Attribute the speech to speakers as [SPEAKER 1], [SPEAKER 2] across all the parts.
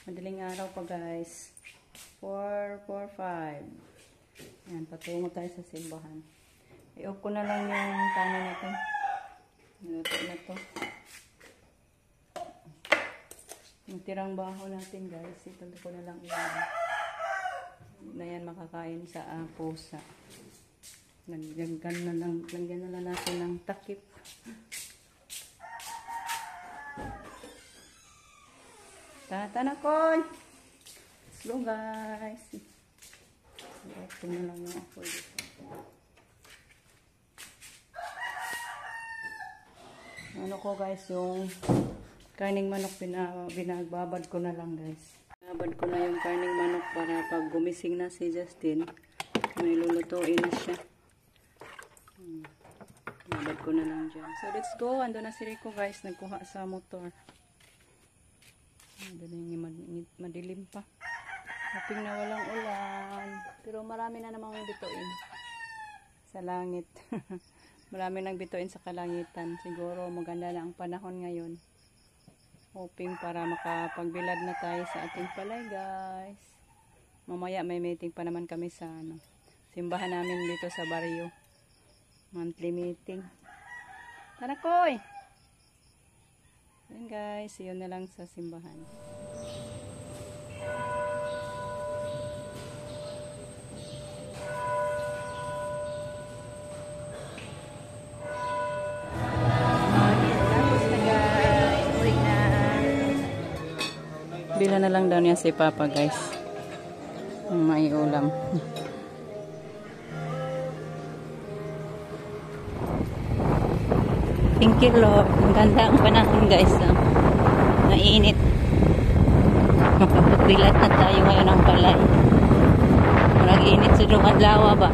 [SPEAKER 1] Madaling araw pa guys. 4:45. Yan, patungo tayo sa simbahan. I-off ko na lang yung kanin na to. Niluto na to. Yung tirang baho natin guys. Ito ko na lang iyan. Na yan makakain sa pusa. Lagyan na lang natin ng takip. Tana ko. Hello guys. Ito na lang yung ako dito. Ano ko guys, yung karning manok binagbabad ko na lang guys. Binabad ko na yung karning manok para pag gumising na si Justin, may lulutuin na siya. Binabad ko na lang dyan. So let's go. Ando na si Rico guys, nagkuha sa motor. Doon yung madilim pa. Hoping na walang ulan. Pero marami na namang bituin sa langit. Marami nang bituin sa kalangitan. Siguro maganda na ang panahon ngayon. Hoping para makapagbilad na tayo sa ating palay guys. Mamaya may meeting pa naman kami sa simbahan namin dito sa baryo. Monthly meeting. Tara koy! Yan guys, yun na lang sa simbahan. Tapos na guys, uwi na. Bila na lang daw niya si Papa guys. May ulam. Thank you Lord. Ang ganda ang panahon guys. Nainit. Makapagbilat na tayo ngayon ng palay. Nag-init sa lumadlawa ba?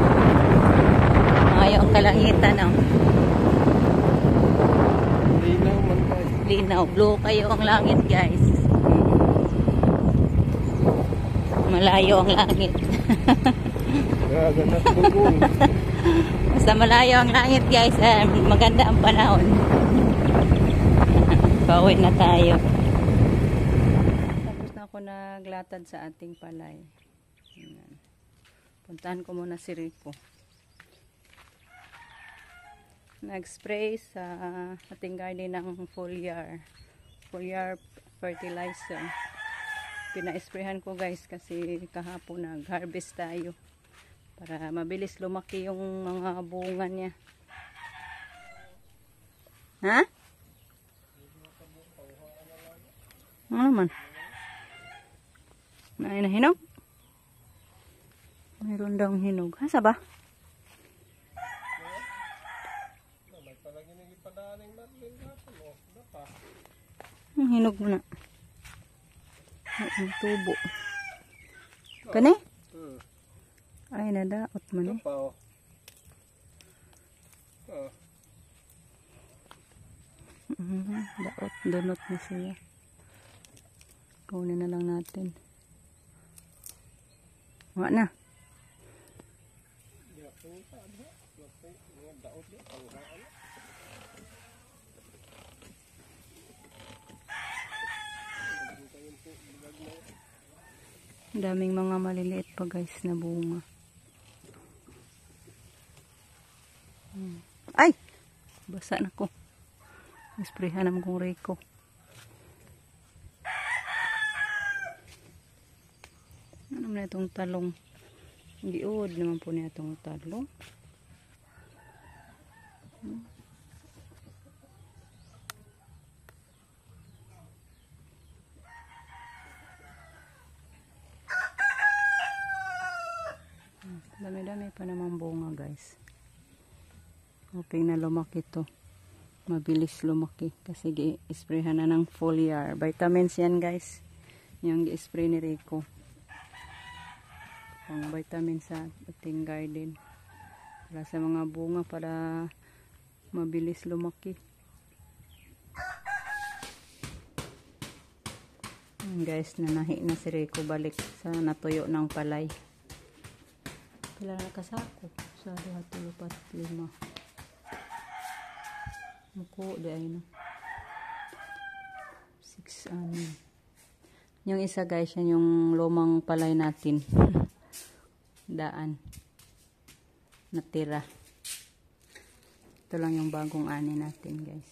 [SPEAKER 1] Ayaw ang kalangitan.
[SPEAKER 2] Linaw man tayo.
[SPEAKER 1] Linaw. Blue kayo ang langit guys. Malayo ang langit.
[SPEAKER 2] Gaganap bugong.
[SPEAKER 1] Basta malayo ang langit guys, maganda ang panahon. Pauwi na tayo. Tapos na ako naglatad sa ating palay. Ayan. Puntahan ko muna si Rico. Nag-spray sa ating garden ng foliar fertilizer. Pina-sprayhan ko guys kasi kahapon nag-harvest tayo. Para mabilis lumaki yung mga bunga niya. Ha? Ano naman? May hinog? Mayroon daw hinog. Hasa ba? Hinog mo na. Ang tubo. Kani? Ay, nadaot man eh. Daot, donot na siya. Kunin na lang natin. Wala na. Daming mga maliliit pa guys na bunga. Ay! Basa na ko. Isprayhan naman kong Rico. Ano naman itong talong? Giud naman po niya itong talong. Dami-dami pa namang bunga guys. Hoping na lumaki to. Mabilis lumaki kasi gi-sprayhan na ng foliar. Vitamins yan guys. Yung gi-spray ni Rico. Pang vitamin sa ating garden. Para sa mga bunga para mabilis lumaki. Guys, nanahi na si Rico balik sa natuyo ng palay. Pila na kasako? Sa 2, 3, 4, 5. Muko di ay no. 6 6 Yung isa guys, yan yung lumang palay natin. Daan. Natira. Ito lang yung bagong ani natin guys.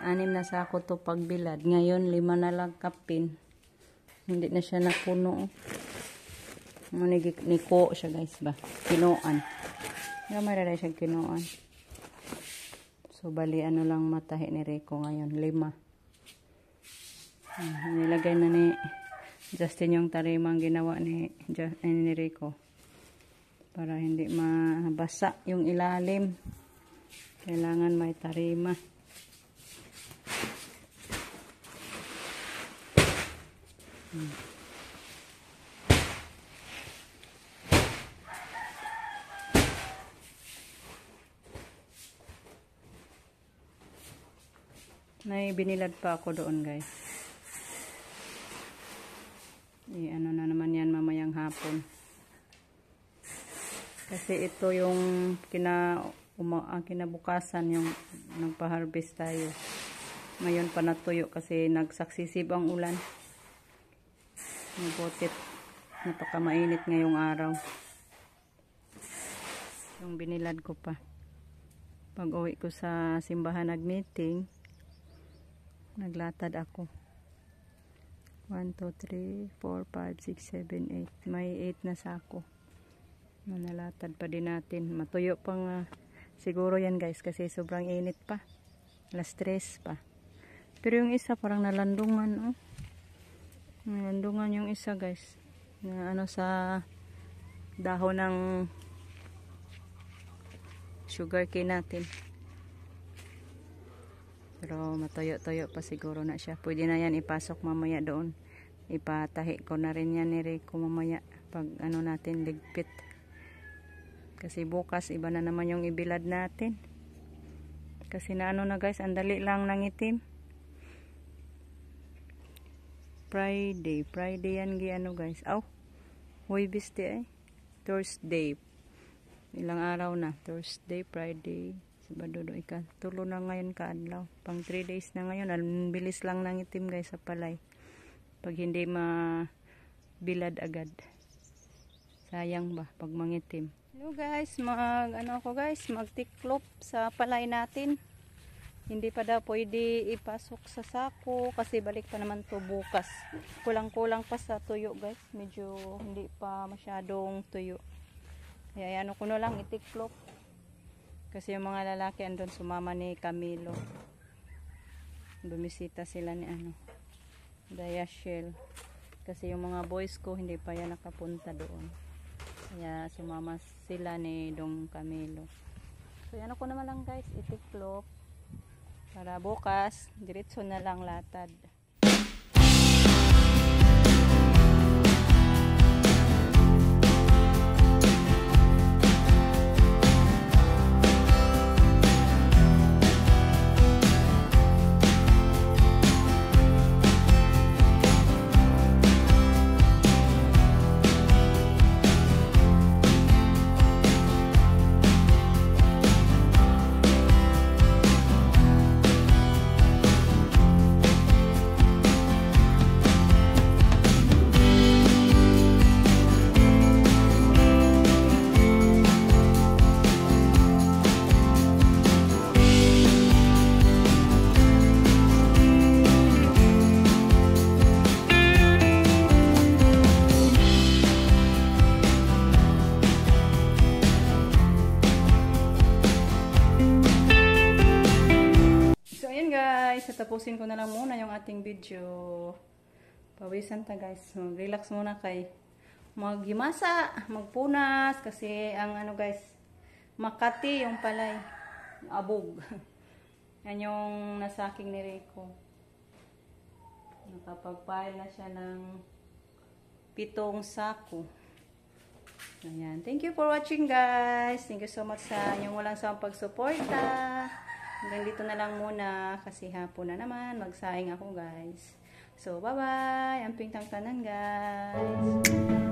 [SPEAKER 1] 6 na sako to pagbilad. Ngayon 5 na lang kapin. Hindi na siya napuno. Niko siya guys ba. Kinuan. Gamay na siya kinuan. So bali ano lang matahi ni Rico ngayon. 5. Nilagay na ni Justin yung tarimang ginawa ni Rico. Para hindi mabasa yung ilalim. Kailangan may tarima. May binilad pa ako doon guys. Ano na naman yan mamayang hapon. Kasi ito yung kinabukasan yung nagpa-harvest tayo. Ngayon pa natuyo kasi nagsaksisib ang ulan. Mabutit. Napakamainit ngayong araw. Yung binilad ko pa. Pag uwi ko sa simbahan nag-meeting, naglatad ako. 1, 2, 3, 4, 5, 6, 7, 8. May 8 na sako. Nalatad pa din natin. Matuyo pang siguro yan guys kasi sobrang init pa. Alas 3 pa. Pero yung isa parang nalandungan. Oh. Nalandungan yung isa guys. Na ano sa dahon ng sugar cane natin. Pero matuyo-tuyo pa siguro na siya. Pwede na yan ipasok mamaya doon. Ipatahi ko na rin yan ni Rico mamaya. Pag ano natin ligpit. Kasi bukas iba na naman yung ibilad natin. Kasi na ano na guys, ang dali lang ng itim. Friday yan ano guys. Huwebes di Thursday. Ilang araw na. Thursday, Friday, Sabado, tulo na ngayon kaadlaw. Pang 3 days na ngayon. Ang bilis lang ng itim guys sa palay. Pag hindi mabilad agad. Sayang ba pag mangitim. Hello guys, magtiklop sa palay natin. Hindi pa daw pwede ipasok sa sako kasi balik pa naman to bukas. Kulang-kulang pa sa tuyo guys. Medyo hindi pa masyadong tuyo. Kaya ano ko na lang itiklop. Kasi yung mga lalaki andun sumama ni Camilo. Bumisita sila ni Dayashel. Kasi yung mga boys ko hindi pa yan nakapunta doon. Kaya sumama sila ni Dong Camilo. So yan ako naman lang guys, itiklop. Para bukas, diretso na lang latad. Tapusin ko na lang muna yung ating video. Pawisan ta guys. Relax muna kay maghimasa, magpunas kasi ang guys, Makati yung palay. Abog. Yan yung nasaking ni Rico. Nakapagpile na siya ng 7 sako. Ayan. Thank you for watching guys. Thank you so much sa inyong walang sawang pagsuporta. Hanggang dito na lang muna kasi hapon na naman. Magsaing ako guys. So bye bye. Amping tang tanan guys.